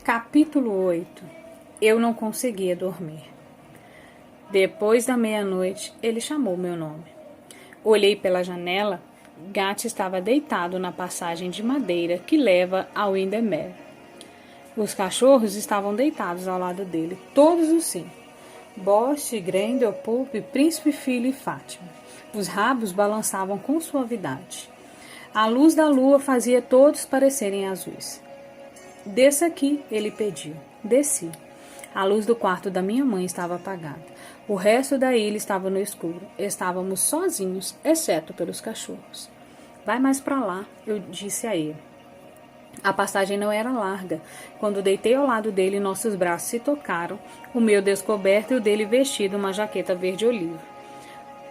Capítulo 8. Eu não conseguia dormir. Depois da meia-noite, ele chamou meu nome. Olhei pela janela. Gat estava deitado na passagem de madeira que leva ao Windermere. Os cachorros estavam deitados ao lado dele, todos os 5. Bosch, Grendel, Pulp, Príncipe, Filho e Fátima. Os rabos balançavam com suavidade. A luz da lua fazia todos parecerem azuis. Desça aqui, ele pediu. Desci. A luz do quarto da minha mãe estava apagada. O resto da ilha estava no escuro. Estávamos sozinhos, exceto pelos cachorros. Vai mais para lá, eu disse a ele. A passagem não era larga. Quando deitei ao lado dele, nossos braços se tocaram, o meu descoberto e o dele vestido uma jaqueta verde-oliva.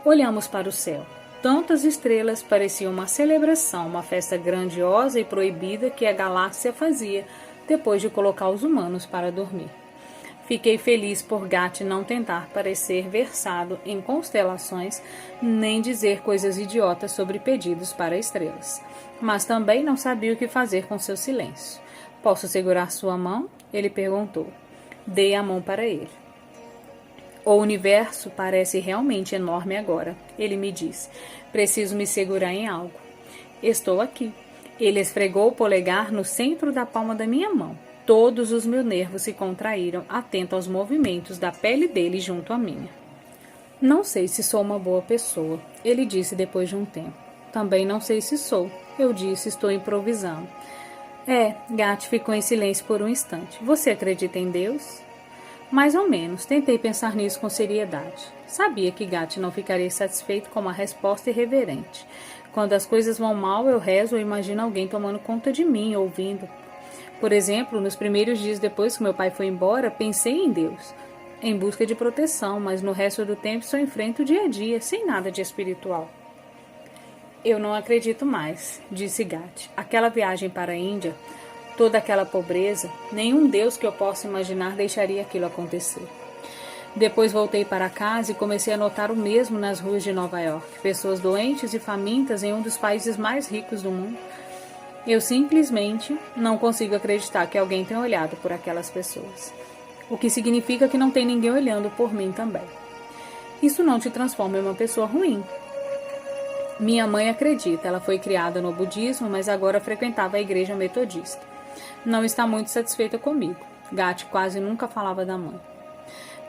Olhamos para o céu. Tantas estrelas, parecia uma celebração, uma festa grandiosa e proibida que a galáxia fazia depois de colocar os humanos para dormir. Fiquei feliz por Gat não tentar parecer versado em constelações, nem dizer coisas idiotas sobre pedidos para estrelas. Mas também não sabia o que fazer com seu silêncio. Posso segurar sua mão? Ele perguntou. Dei a mão para ele. O universo parece realmente enorme agora, ele me disse. Preciso me segurar em algo. Estou aqui. Ele esfregou o polegar no centro da palma da minha mão. Todos os meus nervos se contraíram, atento aos movimentos da pele dele junto à minha. Não sei se sou uma boa pessoa, ele disse depois de um tempo. Também não sei se sou, eu disse, estou improvisando. Gat ficou em silêncio por um instante. Você acredita em Deus? Mais ou menos, tentei pensar nisso com seriedade. Sabia que Gat não ficaria satisfeito com uma resposta irreverente. Quando as coisas vão mal, eu rezo ou imagino alguém tomando conta de mim, ouvindo. Por exemplo, nos primeiros dias depois que meu pai foi embora, pensei em Deus, em busca de proteção, mas no resto do tempo só enfrento o dia a dia, sem nada de espiritual. Eu não acredito mais, disse Gat. Aquela viagem para a Índia, toda aquela pobreza, nenhum Deus que eu possa imaginar deixaria aquilo acontecer. Depois voltei para casa e comecei a notar o mesmo nas ruas de Nova York. Pessoas doentes e famintas em um dos países mais ricos do mundo. Eu simplesmente não consigo acreditar que alguém tenha olhado por aquelas pessoas. O que significa que não tem ninguém olhando por mim também. Isso não te transforma em uma pessoa ruim. Minha mãe acredita, ela foi criada no budismo, mas agora frequentava a igreja metodista. Não está muito satisfeita comigo. Gat quase nunca falava da mãe.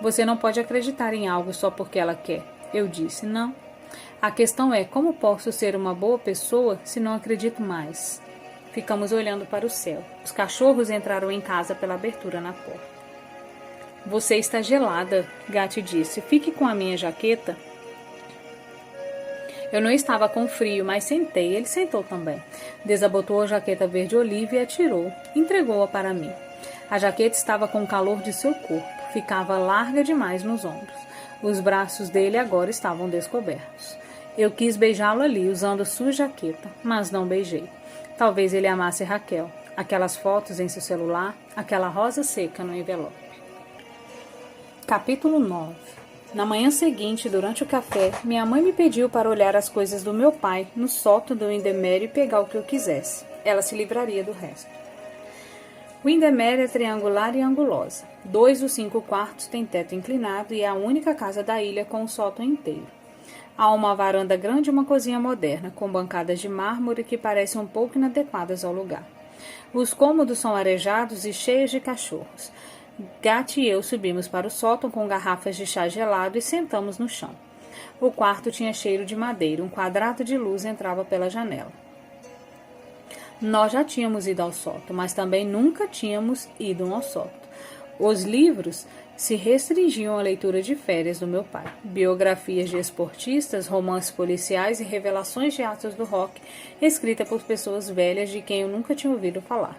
Você não pode acreditar em algo só porque ela quer. Eu disse, não. A questão é, como posso ser uma boa pessoa se não acredito mais? Ficamos olhando para o céu. Os cachorros entraram em casa pela abertura na porta. Você está gelada, Gat disse. Fique com a minha jaqueta. Eu não estava com frio, mas sentei. Ele sentou também. Desabotou a jaqueta verde-oliva e atirou. Entregou-a para mim. A jaqueta estava com o calor de seu corpo. Ficava larga demais nos ombros. Os braços dele agora estavam descobertos. Eu quis beijá-lo ali, usando sua jaqueta, mas não beijei. Talvez ele amasse Raquel. Aquelas fotos em seu celular, aquela rosa seca no envelope. Capítulo 9. Na manhã seguinte, durante o café, minha mãe me pediu para olhar as coisas do meu pai no sótão do Windermere e pegar o que eu quisesse. Ela se livraria do resto. Windermere é triangular e angulosa. 2 dos 5 quartos têm teto inclinado e é a única casa da ilha com o sótão inteiro. Há uma varanda grande e uma cozinha moderna, com bancadas de mármore que parecem um pouco inadequadas ao lugar. Os cômodos são arejados e cheios de cachorros. Gat e eu subimos para o sótão com garrafas de chá gelado e sentamos no chão. O quarto tinha cheiro de madeira, um quadrado de luz entrava pela janela. Nós já tínhamos ido ao sótão, mas também nunca tínhamos ido ao sótão. Os livros se restringiam à leitura de férias do meu pai. Biografias de esportistas, romances policiais e revelações de atos do rock, escritas por pessoas velhas de quem eu nunca tinha ouvido falar.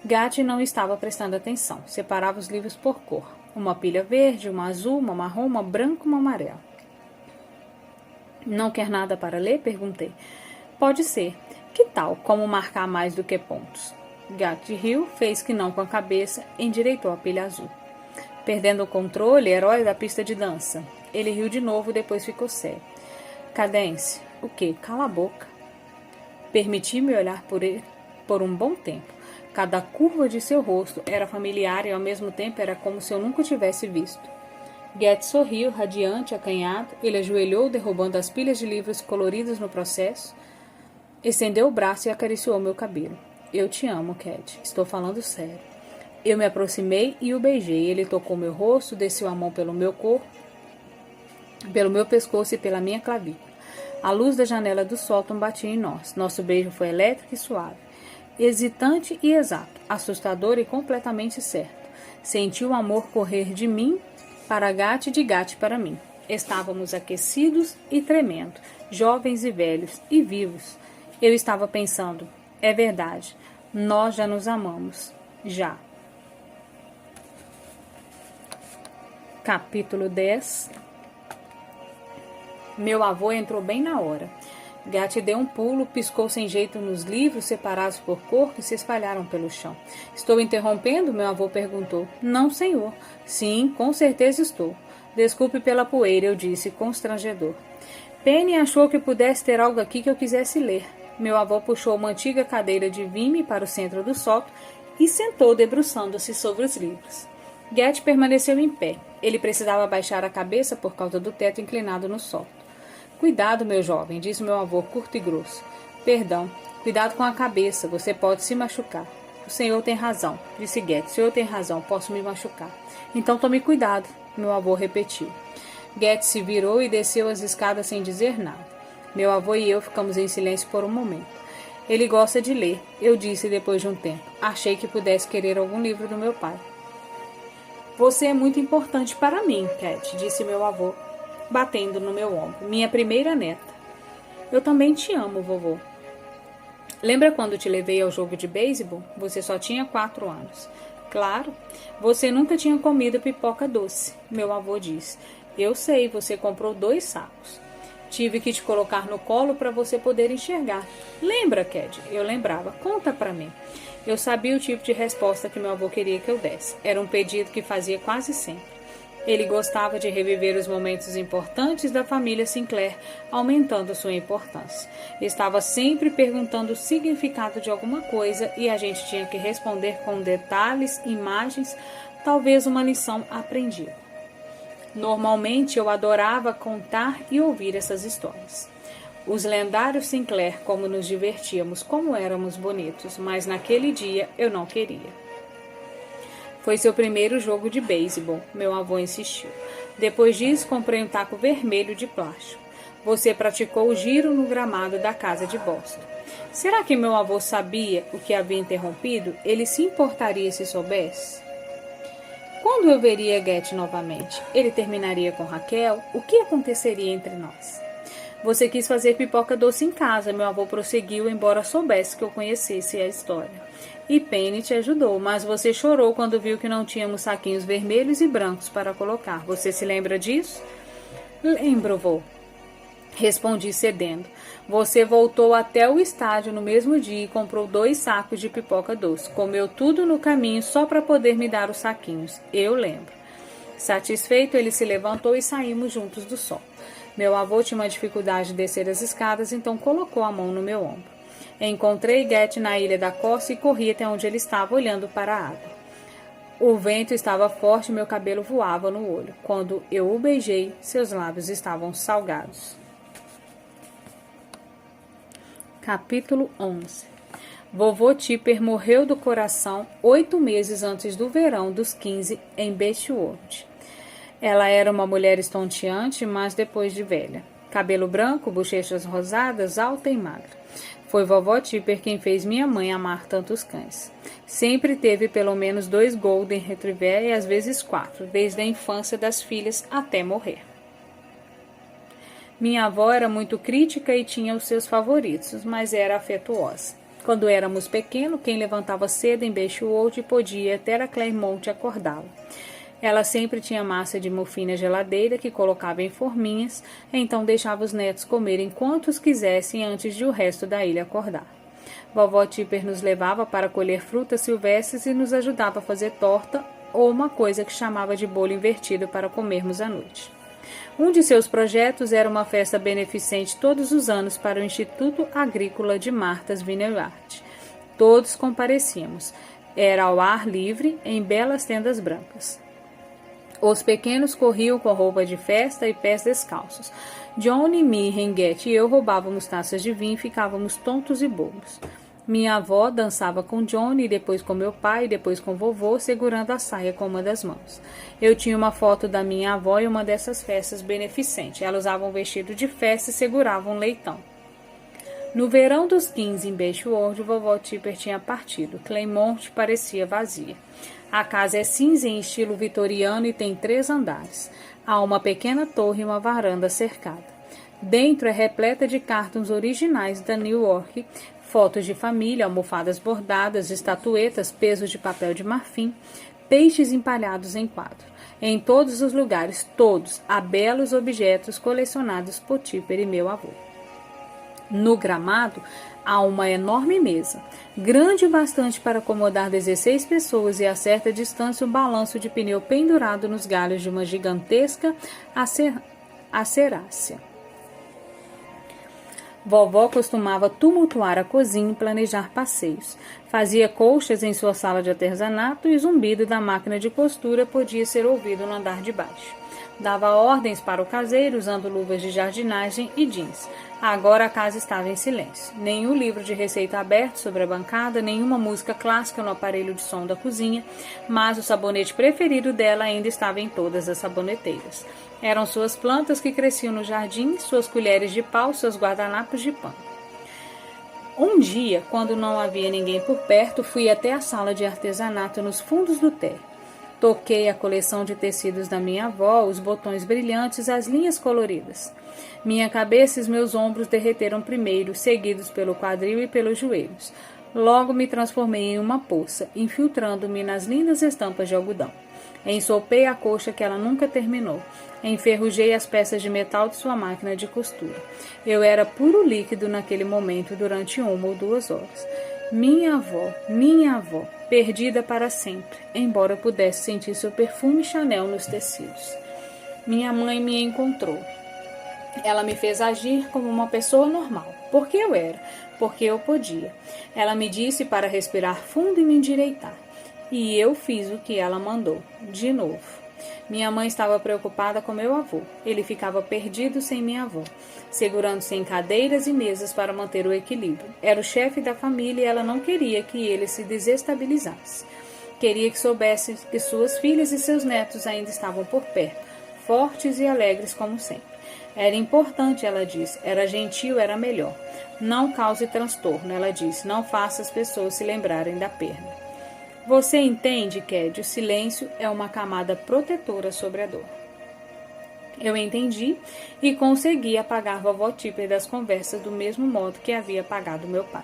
Gat não estava prestando atenção. Separava os livros por cor. Uma pilha verde, uma azul, uma marrom, uma branca e uma amarela. Não quer nada para ler? Perguntei. Pode ser. Que tal? Como marcar mais do que pontos? Gat riu, fez que não com a cabeça, endireitou a pilha azul. Perdendo o controle, herói da pista de dança. Ele riu de novo e depois ficou sério. Cadência. O quê? Cala a boca. Permiti-me olhar por ele por um bom tempo. Cada curva de seu rosto era familiar e ao mesmo tempo era como se eu nunca o tivesse visto. Get sorriu, radiante, acanhado. Ele ajoelhou, derrubando as pilhas de livros coloridos no processo. Estendeu o braço e acariciou meu cabelo. Eu te amo, Cat. Estou falando sério. Eu me aproximei e o beijei. Ele tocou meu rosto, desceu a mão pelo meu corpo, pelo meu pescoço e pela minha clavícula. A luz da janela do sótão batia em nós. Nosso beijo foi elétrico e suave. Hesitante e exato. Assustador e completamente certo. Senti o amor correr de mim para Gat e de Gat para mim. Estávamos aquecidos e tremendo, jovens e velhos e vivos. Eu estava pensando, é verdade, nós já nos amamos, já. Capítulo 10. Meu avô entrou bem na hora. Gat deu um pulo, piscou sem jeito nos livros, separados por cor, que se espalharam pelo chão. Estou interrompendo? Meu avô perguntou. Não, senhor. Sim, com certeza estou. Desculpe pela poeira, eu disse, constrangedor. Penny achou que pudesse ter algo aqui que eu quisesse ler. Meu avô puxou uma antiga cadeira de vime para o centro do sótão e sentou debruçando-se sobre os livros. Gat permaneceu em pé. Ele precisava baixar a cabeça por causa do teto inclinado no sótão. Cuidado, meu jovem, disse meu avô curto e grosso. Perdão, cuidado com a cabeça, você pode se machucar. O senhor tem razão, disse Gat. O senhor tem razão, posso me machucar. Então tome cuidado, meu avô repetiu. Gat se virou e desceu as escadas sem dizer nada. Meu avô e eu ficamos em silêncio por um momento. Ele gosta de ler, eu disse depois de um tempo. Achei que pudesse querer algum livro do meu pai. Você é muito importante para mim, Cat, disse meu avô, batendo no meu ombro. Minha primeira neta. Eu também te amo, vovô. Lembra quando te levei ao jogo de beisebol? Você só tinha 4 anos. Claro. Você nunca tinha comido pipoca doce, meu avô disse. Eu sei, você comprou 2 sacos. Tive que te colocar no colo para você poder enxergar. Lembra, Cad? Eu lembrava. Conta para mim. Eu sabia o tipo de resposta que meu avô queria que eu desse. Era um pedido que fazia quase sempre. Ele gostava de reviver os momentos importantes da família Sinclair, aumentando sua importância. Estava sempre perguntando o significado de alguma coisa e a gente tinha que responder com detalhes, imagens, talvez uma lição aprendida. Normalmente eu adorava contar e ouvir essas histórias. Os lendários Sinclair, como nos divertíamos, como éramos bonitos, mas naquele dia eu não queria. Foi seu primeiro jogo de beisebol, meu avô insistiu. Depois disso, comprei um taco vermelho de plástico. Você praticou o giro no gramado da casa de Boston. Será que meu avô sabia o que havia interrompido? Ele se importaria se soubesse? Quando eu veria Gat novamente? Ele terminaria com Raquel? O que aconteceria entre nós? Você quis fazer pipoca doce em casa, meu avô prosseguiu, embora soubesse que eu conhecesse a história. E Penny te ajudou, mas você chorou quando viu que não tínhamos saquinhos vermelhos e brancos para colocar. Você se lembra disso? Lembro, vô. Respondi cedendo. Você voltou até o estádio no mesmo dia e comprou 2 sacos de pipoca doce. Comeu tudo no caminho só para poder me dar os saquinhos. Eu lembro. Satisfeito, ele se levantou e saímos juntos do sol. Meu avô tinha uma dificuldade de descer as escadas, então colocou a mão no meu ombro. Encontrei Gat na ilha da costa e corri até onde ele estava, olhando para a água. O vento estava forte e meu cabelo voava no olho. Quando eu o beijei, seus lábios estavam salgados. Capítulo 11. Vovô Tipper morreu do coração 8 meses antes do verão dos 15 em Beechwood. Ela era uma mulher estonteante, mas depois de velha. Cabelo branco, bochechas rosadas, alta e magra. Foi vovó Tipper quem fez minha mãe amar tantos cães. Sempre teve pelo menos 2 Golden Retriever e às vezes 4, desde a infância das filhas até morrer. Minha avó era muito crítica e tinha os seus favoritos, mas era afetuosa. Quando éramos pequenos, quem levantava cedo em Beechwood podia até a Claremont acordá-la. Ela sempre tinha massa de muffim na geladeira que colocava em forminhas, então deixava os netos comerem quantos quisessem antes de o resto da ilha acordar. Vovó Tipper nos levava para colher frutas silvestres e nos ajudava a fazer torta ou uma coisa que chamava de bolo invertido para comermos à noite. Um de seus projetos era uma festa beneficente todos os anos para o Instituto Agrícola de Martha's Vineyard. Todos comparecíamos. Era ao ar livre, em belas tendas brancas. Os pequenos corriam com roupa de festa e pés descalços. Johnny, Mirren, Getty e eu roubávamos taças de vinho e ficávamos tontos e bobos. Minha avó dançava com Johnny, depois com meu pai, e depois com vovô, segurando a saia com uma das mãos. Eu tinha uma foto da minha avó em uma dessas festas beneficentes. Ela usava um vestido de festa e segurava um leitão. No verão dos 15 em Beechworth, vovó Tipper tinha partido. Claymont parecia vazia. A casa é cinza em estilo vitoriano e tem 3 andares. Há uma pequena torre e uma varanda cercada. Dentro é repleta de cartões originais da New York, fotos de família, almofadas bordadas, estatuetas, pesos de papel de marfim, peixes empalhados em quadro. Em todos os lugares, todos, há belos objetos colecionados por Tipper e meu avô. No gramado, há uma enorme mesa, grande o bastante para acomodar 16 pessoas e a certa distância um balanço de pneu pendurado nos galhos de uma gigantesca acerácea. Vovó costumava tumultuar a cozinha e planejar passeios. Fazia colchas em sua sala de artesanato e o zumbido da máquina de costura podia ser ouvido no andar de baixo. Dava ordens para o caseiro usando luvas de jardinagem e jeans. Agora a casa estava em silêncio. Nenhum livro de receita aberto sobre a bancada, nenhuma música clássica no aparelho de som da cozinha, mas o sabonete preferido dela ainda estava em todas as saboneteiras. Eram suas plantas que cresciam no jardim, suas colheres de pau, seus guardanapos de pano. Um dia, quando não havia ninguém por perto, fui até a sala de artesanato nos fundos do térreo. Toquei a coleção de tecidos da minha avó, os botões brilhantes, as linhas coloridas. Minha cabeça e os meus ombros derreteram primeiro, seguidos pelo quadril e pelos joelhos. Logo me transformei em uma poça, infiltrando-me nas lindas estampas de algodão. Ensopei a coxa que ela nunca terminou. Enferrujei as peças de metal de sua máquina de costura. Eu era puro líquido naquele momento durante 1 ou 2 horas. Minha avó, perdida para sempre, embora eu pudesse sentir seu perfume Chanel nos tecidos. Minha mãe me encontrou. Ela me fez agir como uma pessoa normal, porque eu era, porque eu podia. Ela me disse para respirar fundo e me endireitar. E eu fiz o que ela mandou, de novo. Minha mãe estava preocupada com meu avô. Ele ficava perdido sem minha avó, segurando-se em cadeiras e mesas para manter o equilíbrio. Era o chefe da família e ela não queria que ele se desestabilizasse. Queria que soubesse que suas filhas e seus netos ainda estavam por perto, fortes e alegres como sempre. Era importante, ela disse. Era gentil, era melhor. Não cause transtorno, ela disse. Não faça as pessoas se lembrarem da perda. Você entende, Ked? O silêncio é uma camada protetora sobre a dor. Eu entendi e consegui apagar vovó Tipper das conversas do mesmo modo que havia apagado meu pai.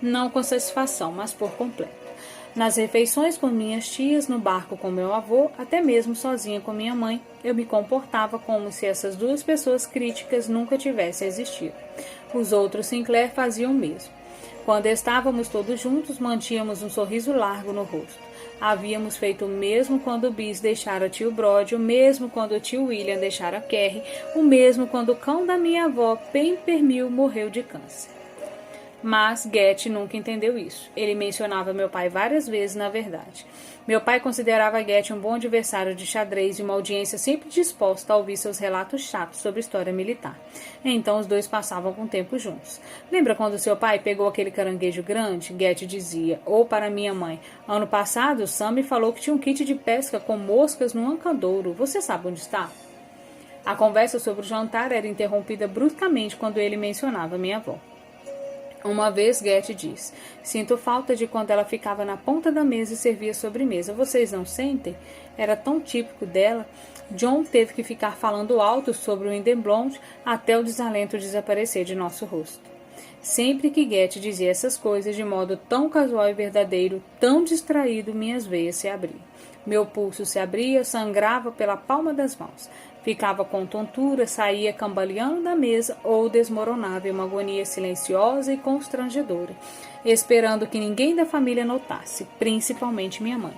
Não com satisfação, mas por completo. Nas refeições com minhas tias, no barco com meu avô, até mesmo sozinha com minha mãe, eu me comportava como se essas 2 pessoas críticas nunca tivessem existido. Os outros Sinclair faziam o mesmo. Quando estávamos todos juntos, mantínhamos um sorriso largo no rosto. Havíamos feito o mesmo quando o Bis deixara tio Brody, o mesmo quando o tio William deixara Kerry, o mesmo quando o cão da minha avó, Pempermill, morreu de câncer. Mas Getty nunca entendeu isso. Ele mencionava meu pai várias vezes, na verdade. Meu pai considerava Getty um bom adversário de xadrez e uma audiência sempre disposta a ouvir seus relatos chatos sobre história militar. Então os dois passavam um tempo juntos. Lembra quando seu pai pegou aquele caranguejo grande? Getty dizia, ou para minha mãe. Ano passado, Sam me falou que tinha um kit de pesca com moscas no ancadouro. Você sabe onde está? A conversa sobre o jantar era interrompida bruscamente quando ele mencionava minha avó. Uma vez Getty diz, sinto falta de quando ela ficava na ponta da mesa e servia sobremesa. Vocês não sentem? Era tão típico dela. John teve que ficar falando alto sobre o Hindenburg até o desalento desaparecer de nosso rosto. Sempre que Getty dizia essas coisas de modo tão casual e verdadeiro, tão distraído, minhas veias se abriam. Meu pulso se abria, sangrava pela palma das mãos. Ficava com tontura, saía cambaleando da mesa ou desmoronava em uma agonia silenciosa e constrangedora, esperando que ninguém da família notasse, principalmente minha mãe.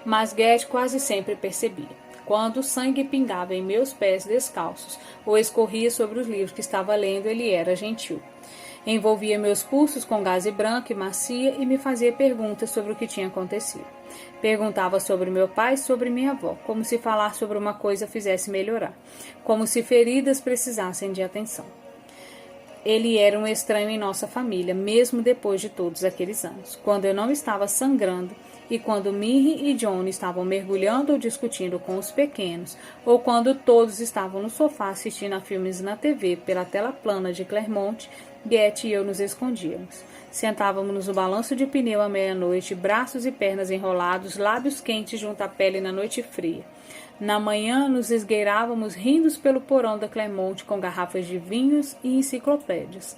Mas Getty quase sempre percebia. Quando o sangue pingava em meus pés descalços ou escorria sobre os livros que estava lendo, ele era gentil. Envolvia meus pulsos com gaze branco e macia e me fazia perguntas sobre o que tinha acontecido. Perguntava sobre meu pai e sobre minha avó, como se falar sobre uma coisa fizesse melhorar, como se feridas precisassem de atenção. Ele era um estranho em nossa família, mesmo depois de todos aqueles anos, quando eu não estava sangrando e quando Minnie e John estavam mergulhando ou discutindo com os pequenos, ou quando todos estavam no sofá assistindo a filmes na TV pela tela plana de Claremont, Getty e eu nos escondíamos. Sentávamos no balanço de pneu à meia-noite, braços e pernas enrolados, lábios quentes junto à pele na noite fria. Na manhã, nos esgueirávamos rindo pelo porão da Claremont com garrafas de vinhos e enciclopédias.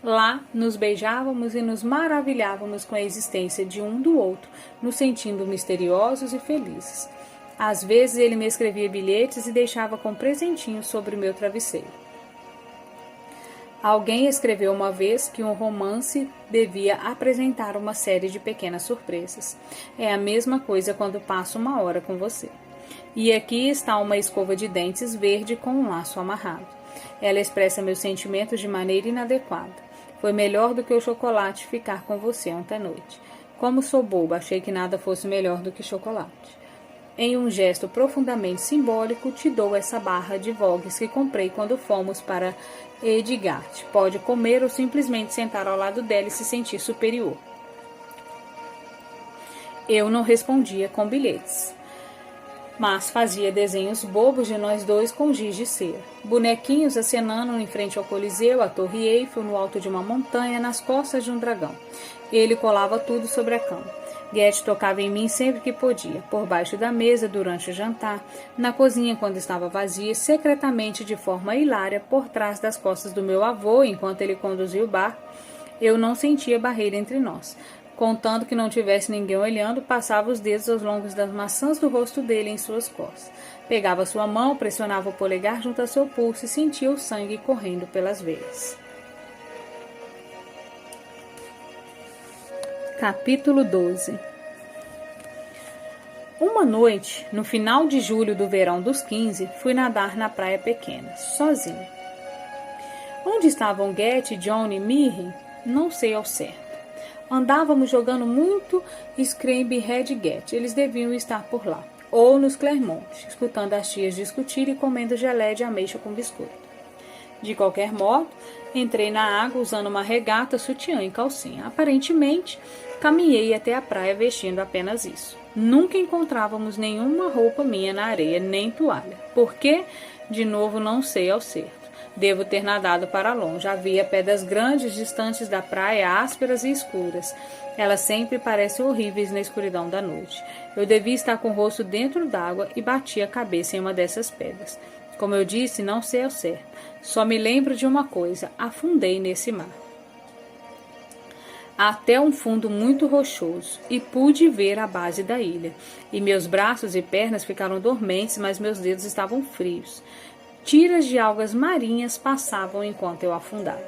Lá, nos beijávamos e nos maravilhávamos com a existência de um do outro, nos sentindo misteriosos e felizes. Às vezes, ele me escrevia bilhetes e deixava com presentinhos sobre o meu travesseiro. Alguém escreveu uma vez que um romance devia apresentar uma série de pequenas surpresas. É a mesma coisa quando passo uma hora com você. E aqui está uma escova de dentes verde com um laço amarrado. Ela expressa meus sentimentos de maneira inadequada. Foi melhor do que o chocolate ficar com você ontem à noite. Como sou boba, achei que nada fosse melhor do que chocolate. Em um gesto profundamente simbólico, te dou essa barra de Vogues que comprei quando fomos para Edgard. Pode comer ou simplesmente sentar ao lado dela e se sentir superior. Eu não respondia com bilhetes, mas fazia desenhos bobos de nós dois com giz de cera. Bonequinhos acenando em frente ao Coliseu, a Torre Eiffel, no alto de uma montanha, nas costas de um dragão. Ele colava tudo sobre a cama. Getty tocava em mim sempre que podia, por baixo da mesa, durante o jantar, na cozinha quando estava vazia, secretamente de forma hilária, por trás das costas do meu avô, enquanto ele conduzia o bar. Eu não sentia barreira entre nós. Contando que não tivesse ninguém olhando, passava os dedos aos longos das maçãs do rosto dele em suas costas. Pegava sua mão, pressionava o polegar junto a seu pulso e sentia o sangue correndo pelas veias. Capítulo 12. Uma noite, no final de julho do verão dos 15, fui nadar na praia pequena, sozinha. Onde estavam Getty, John e Minnie? Não sei ao certo. Andávamos jogando muito Scrabble e Red Getty. Eles deviam estar por lá. Ou nos Claremont, escutando as tias discutir e comendo gelé de ameixa com biscoito. De qualquer modo, entrei na água usando uma regata, sutiã e calcinha. Aparentemente, caminhei até a praia vestindo apenas isso. Nunca encontrávamos nenhuma roupa minha na areia, nem toalha. Por quê? De novo, não sei ao certo. Devo ter nadado para longe. Havia pedras grandes distantes da praia, ásperas e escuras. Elas sempre parecem horríveis na escuridão da noite. Eu devia estar com o rosto dentro d'água e bati a cabeça em uma dessas pedras. Como eu disse, não sei ao certo. Só me lembro de uma coisa: afundei nesse mar. Até um fundo muito rochoso, e pude ver a base da ilha. E meus braços e pernas ficaram dormentes, mas meus dedos estavam frios. Tiras de algas marinhas passavam enquanto eu afundava.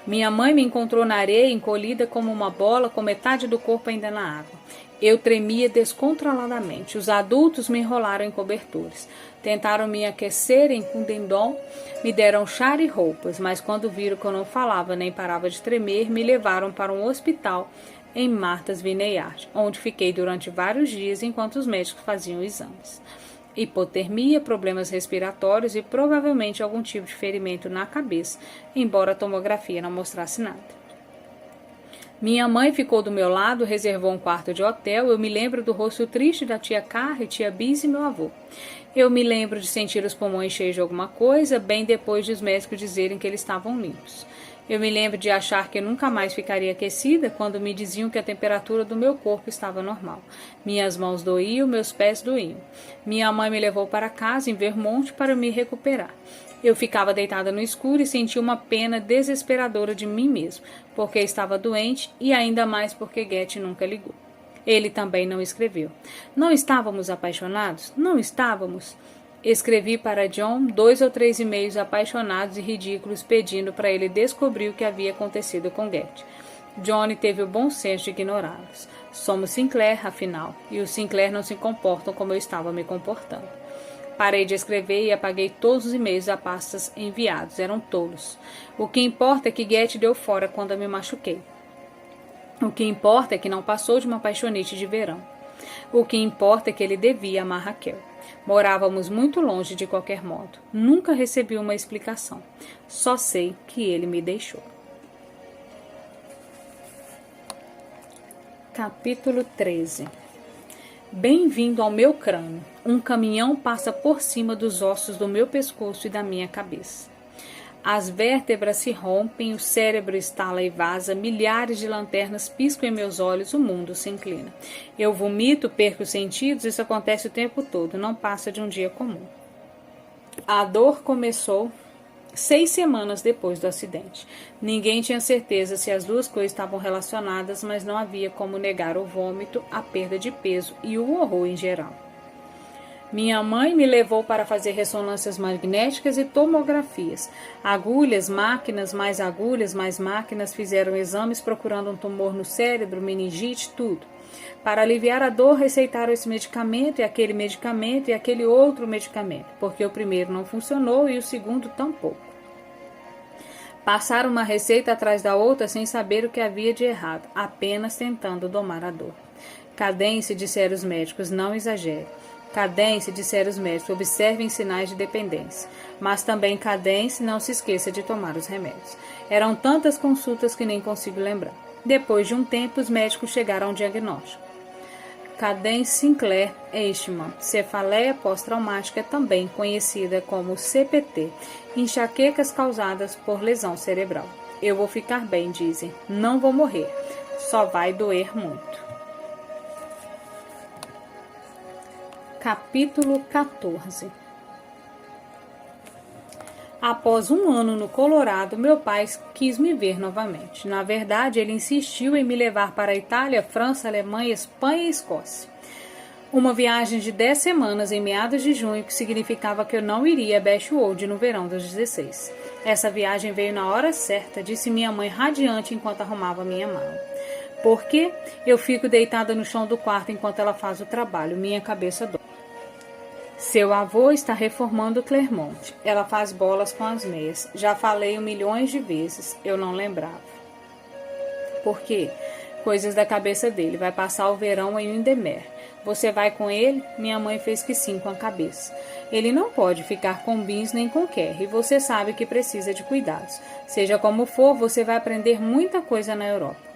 Minha mãe me encontrou na areia, encolhida como uma bola, com metade do corpo ainda na água. Eu tremia descontroladamente. Os adultos me enrolaram em cobertores. Tentaram me aquecer em cundendom, me deram chá e roupas, mas quando viram que eu não falava nem parava de tremer, me levaram para um hospital em Martha's Vineyard, onde fiquei durante vários dias enquanto os médicos faziam exames. Hipotermia, problemas respiratórios e provavelmente algum tipo de ferimento na cabeça, embora a tomografia não mostrasse nada. Minha mãe ficou do meu lado, reservou um quarto de hotel. Eu me lembro do rosto triste da tia Carrie, tia Bis e meu avô. Eu me lembro de sentir os pulmões cheios de alguma coisa, bem depois de os médicos dizerem que eles estavam limpos. Eu me lembro de achar que nunca mais ficaria aquecida quando me diziam que a temperatura do meu corpo estava normal. Minhas mãos doíam, meus pés doíam. Minha mãe me levou para casa em Vermont para me recuperar. Eu ficava deitada no escuro e sentia uma pena desesperadora de mim mesmo, porque estava doente e ainda mais porque Getty nunca ligou. Ele também não escreveu. Não estávamos apaixonados? Não estávamos? Escrevi para John 2 ou 3 e-mails apaixonados e ridículos pedindo para ele descobrir o que havia acontecido com Getty. Johnny teve o bom senso de ignorá-los. Somos Sinclair, afinal, e os Sinclair não se comportam como eu estava me comportando. Parei de escrever e apaguei todos os e-mails a pastas enviados. Eram tolos. O que importa é que Getty deu fora quando eu me machuquei. O que importa é que não passou de uma paixonite de verão. O que importa é que ele devia amar Raquel. Morávamos muito longe de qualquer modo. Nunca recebi uma explicação. Só sei que ele me deixou. Capítulo 13. Bem-vindo ao meu crânio. Um caminhão passa por cima dos ossos do meu pescoço e da minha cabeça. As vértebras se rompem, o cérebro estala e vaza, milhares de lanternas piscam em meus olhos, o mundo se inclina. Eu vomito, perco os sentidos, isso acontece o tempo todo, não passa de um dia comum. A dor começou 6 semanas depois do acidente. Ninguém tinha certeza se as duas coisas estavam relacionadas, mas não havia como negar o vômito, a perda de peso e o horror em geral. Minha mãe me levou para fazer ressonâncias magnéticas e tomografias. Agulhas, máquinas, mais agulhas, mais máquinas, fizeram exames procurando um tumor no cérebro, meningite, tudo. Para aliviar a dor, receitaram esse medicamento e aquele outro medicamento, porque o primeiro não funcionou e o segundo tampouco. Passaram uma receita atrás da outra sem saber o que havia de errado, apenas tentando domar a dor. Cadência, disseram os médicos, não exagere. Cadência, disseram os médicos, observem sinais de dependência. Mas também cadência, não se esqueça de tomar os remédios. Eram tantas consultas que nem consigo lembrar. Depois de um tempo, os médicos chegaram ao diagnóstico. Cadência Sinclair Eastman, cefaleia pós-traumática, também conhecida como CPT, enxaquecas causadas por lesão cerebral. Eu vou ficar bem, dizem. Não vou morrer. Só vai doer muito. Capítulo 14. Após um ano no Colorado, meu pai quis me ver novamente. Na verdade, ele insistiu em me levar para a Itália, França, Alemanha, Espanha e Escócia. Uma viagem de 10 semanas em meados de junho, que significava que eu não iria a Bestwold no verão dos 16. Essa viagem veio na hora certa, disse minha mãe radiante enquanto arrumava minha mala. Por quê? Eu fico deitada no chão do quarto enquanto ela faz o trabalho. Minha cabeça dói. Seu avô está reformando o Clermont. Ela faz bolas com as meias. Já falei milhões de vezes. Eu não lembrava. Por quê? Coisas da cabeça dele. Vai passar o verão em Windermere. Você vai com ele? Minha mãe fez que sim com a cabeça. Ele não pode ficar com Bins nem com Kerry. E você sabe que precisa de cuidados. Seja como for, você vai aprender muita coisa na Europa.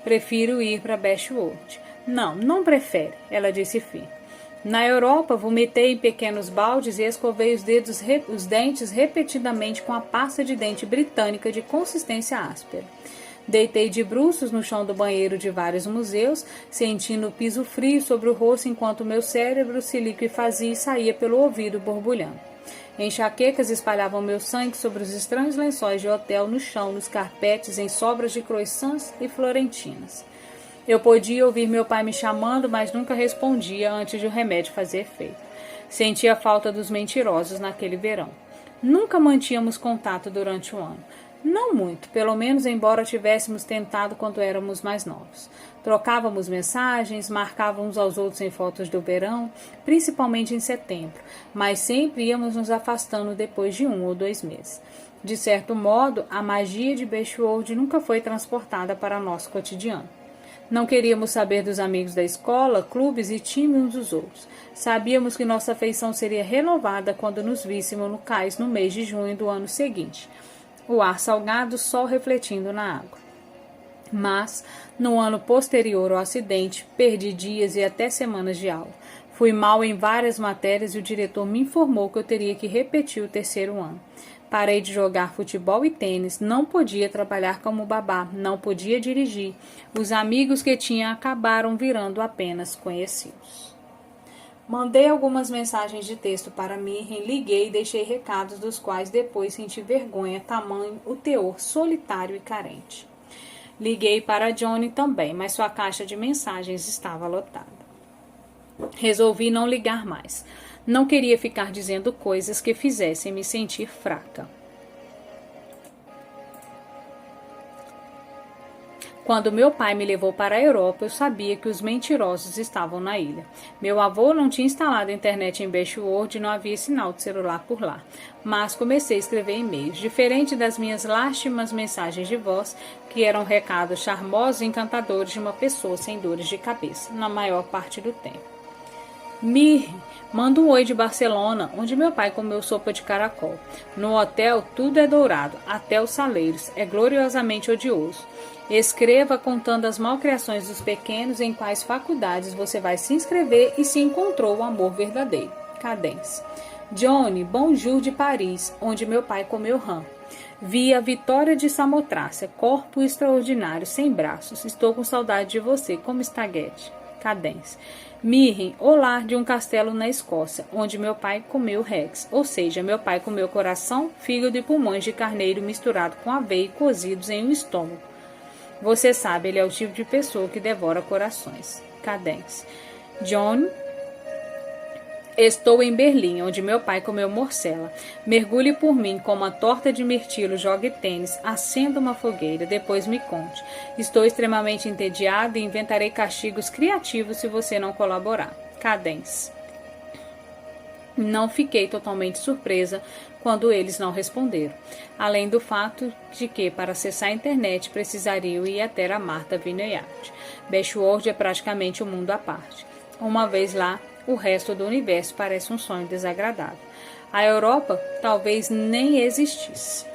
Prefiro ir para Bestwold. Não prefere, ela disse firme. Na Europa, vomitei em pequenos baldes e escovei os dentes repetidamente com a pasta de dente britânica de consistência áspera. Deitei de bruços no chão do banheiro de vários museus, sentindo o piso frio sobre o rosto enquanto meu cérebro se liquefazia e saía pelo ouvido borbulhando. Enxaquecas espalhavam meu sangue sobre os estranhos lençóis de hotel, no chão, nos carpetes, em sobras de croissants e florentinas. Eu podia ouvir meu pai me chamando, mas nunca respondia antes de o remédio fazer efeito. Sentia a falta dos mentirosos naquele verão. Nunca mantínhamos contato durante o ano. Não muito, pelo menos embora tivéssemos tentado quando éramos mais novos. Trocávamos mensagens, marcávamos aos outros em fotos do verão, principalmente em setembro, mas sempre íamos nos afastando depois de 1 ou 2 meses. De certo modo, a magia de Bestwold nunca foi transportada para nosso cotidiano. Não queríamos saber dos amigos da escola, clubes e time uns dos outros. Sabíamos que nossa afeição seria renovada quando nos víssemos no cais no mês de junho do ano seguinte. O ar salgado, o sol refletindo na água. Mas, no ano posterior ao acidente, perdi dias e até semanas de aula. Fui mal em várias matérias e o diretor me informou que eu teria que repetir o 3º ano. Parei de jogar futebol e tênis, não podia trabalhar como babá, não podia dirigir. Os amigos que tinha acabaram virando apenas conhecidos. Mandei algumas mensagens de texto para Mirren, liguei e deixei recados dos quais depois senti vergonha, tamanho o teor solitário e carente. Liguei para Johnny também, mas sua caixa de mensagens estava lotada. Resolvi não ligar mais. Não queria ficar dizendo coisas que fizessem me sentir fraca. Quando meu pai me levou para a Europa, eu sabia que os mentirosos estavam na ilha. Meu avô não tinha instalado a internet em Bestworld e não havia sinal de celular por lá. Mas comecei a escrever e-mails, diferente das minhas lástimas mensagens de voz, que eram recados charmosos e encantadores de uma pessoa sem dores de cabeça, na maior parte do tempo. Mir, manda um oi de Barcelona, onde meu pai comeu sopa de caracol. No hotel, tudo é dourado, até os saleiros. É gloriosamente odioso. Escreva contando as malcriações dos pequenos, em quais faculdades você vai se inscrever e se encontrou o amor verdadeiro. Cadence. Johnny, bonjour de Paris, onde meu pai comeu rã. Vi a Vitória de Samotrácia, corpo extraordinário, sem braços. Estou com saudade de você, como espaguete. Cadence. Mirren, o lar de um castelo na Escócia, onde meu pai comeu rex, ou seja, meu pai comeu coração, fígado e pulmões de carneiro misturado com aveia e cozidos em um estômago. Você sabe, ele é o tipo de pessoa que devora corações. Cadence. John, estou em Berlim, onde meu pai comeu morcela. Mergulhe por mim como uma torta de mirtilo, jogue tênis, acenda uma fogueira, depois me conte. Estou extremamente entediada e inventarei castigos criativos se você não colaborar. Cadence. Não fiquei totalmente surpresa quando eles não responderam, além do fato de que, para acessar a internet, precisariam ir até a Martha Vineyard. Bestworld é praticamente um mundo à parte. Uma vez lá, o resto do universo parece um sonho desagradável. A Europa talvez nem existisse.